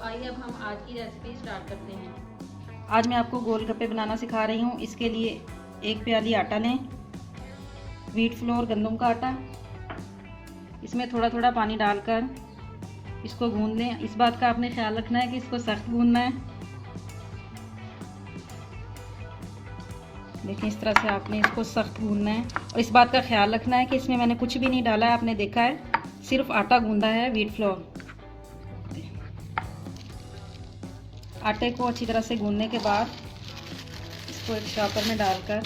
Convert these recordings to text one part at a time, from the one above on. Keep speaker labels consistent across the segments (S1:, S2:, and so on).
S1: आइए अब हम आज की रेसिपी स्टार्ट करते हैं।
S2: आज मैं आपको गोलगप्पे बनाना सिखा रही हूँ। इसके लिए एक प्याली आटा लें, व्हीट फ्लोर गंदम का आटा। इसमें थोड़ा थोड़ा पानी डालकर इसको गूंद लें। इस बात का आपने ख्याल रखना है कि इसको सख्त गूंदना है। देखिए इस तरह से आपने इसको सख्त गूंदना है और इस बात का ख्याल रखना है कि इसमें मैंने कुछ भी नहीं डाला है। आपने देखा है सिर्फ आटा गूंदा है, व्हीट फ्लोर। आटे को अच्छी तरह से गूंदने के बाद इसको एक शॉपर में डालकर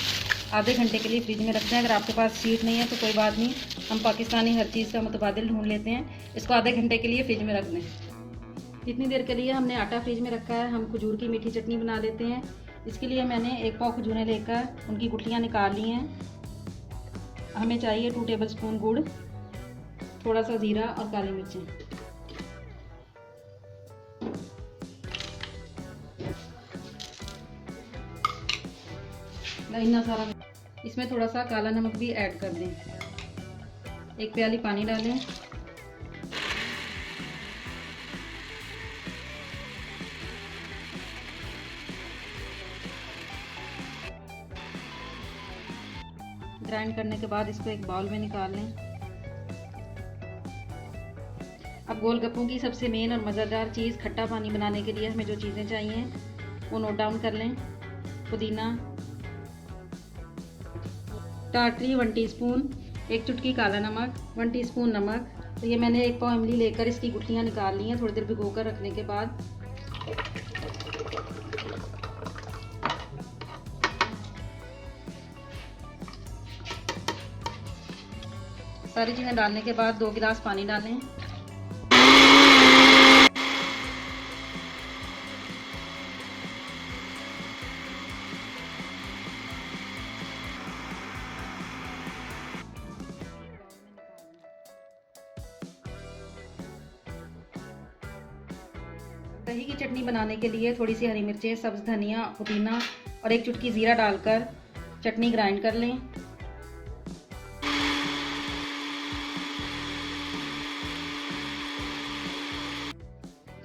S2: आधे घंटे के लिए फ्रिज में रखते हैं। अगर आपके पास शीट नहीं है तो कोई बात नहीं, हम पाकिस्तानी हर चीज़ का मुतबादिल ढूंढ लेते हैं। इसको आधे घंटे के लिए फ्रिज में रख दें। इतनी देर के लिए हमने आटा फ्रिज में रखा है। हम खजूर की मीठी चटनी बना लेते हैं। इसके लिए मैंने 1 पाव खजूरें लेकर उनकी गुठलियाँ निकाल ली हैं। हमें चाहिए 2 टेबल स्पून गुड़, थोड़ा सा ज़ीरा और काली मिर्चें। इतना सारा, इसमें थोड़ा सा काला नमक भी ऐड कर दें। 1 प्याली पानी डालें। ग्राइंड करने के बाद इसको एक बाउल में निकाल लें। अब गोलगप्पों की सबसे मेन और मज़ेदार चीज़ खट्टा पानी बनाने के लिए हमें जो चीज़ें चाहिए वो नोट डाउन कर लें। पुदीना, टाटरी 1 टीस्पून, 1 चुटकी काला नमक, 1 टीस्पून नमक। तो ये मैंने 1 पाव इमली लेकर इसकी गुठलियाँ निकाल ली हैं। थोड़ी देर भिगो कर रखने के बाद सारी चीज़ें डालने के बाद 2 गिलास पानी डालें। दही की चटनी बनाने के लिए थोड़ी सी हरी मिर्चें, सब्ज़ धनिया, पुदीना और 1 चुटकी ज़ीरा डालकर चटनी ग्राइंड कर लें।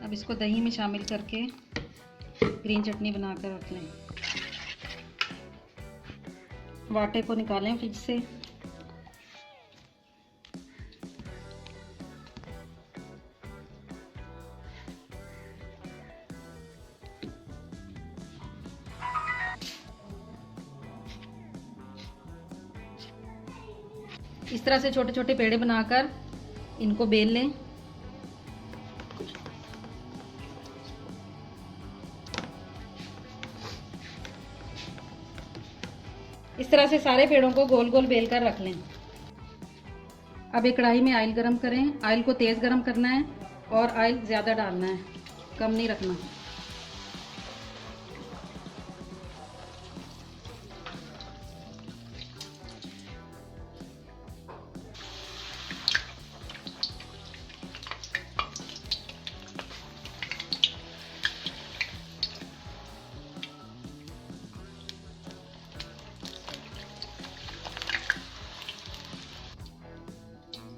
S2: अब इसको दही में शामिल करके ग्रीन चटनी बनाकर रख लें। आटे को निकालें फ्रिज से। इस तरह से छोटे छोटे पेड़े बनाकर इनको बेल लें। इस तरह से सारे पेड़ों को गोल गोल बेल कर रख लें। अब एक कढ़ाई में ऑयल गरम करें। ऑयल को तेज़ गरम करना है और ऑयल ज़्यादा डालना है, कम नहीं रखना।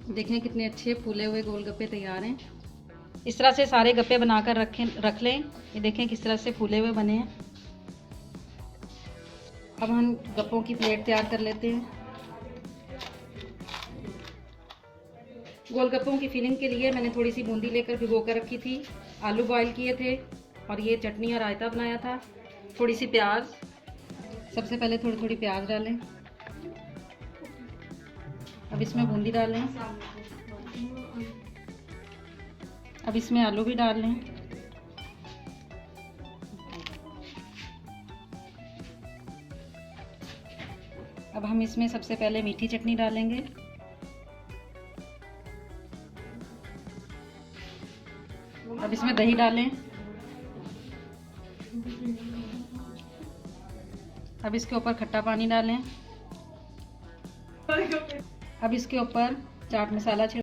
S2: देखें कितने अच्छे फूले हुए गोलगप्पे तैयार हैं। इस तरह से सारे गप्पे बनाकर रख लें। ये देखें किस तरह से फूले हुए बने हैं। अब हम गप्पों की प्लेट तैयार कर लेते हैं। गोलगप्पों की फिलिंग के लिए मैंने थोड़ी सी बूंदी लेकर भिगो कर रखी थी। आलू बॉईल किए थे और ये चटनी और रायता बनाया था। थोड़ी सी प्याज, सबसे पहले थोड़ी थोड़ी प्याज डालें। अब इसमें बूंदी डालें। अब इसमें आलू भी डाल लें। अब हम इसमें सबसे पहले मीठी चटनी डालेंगे। अब इसमें दही डालें। अब इसके ऊपर खट्टा पानी डालें। अब इसके ऊपर चाट मसाला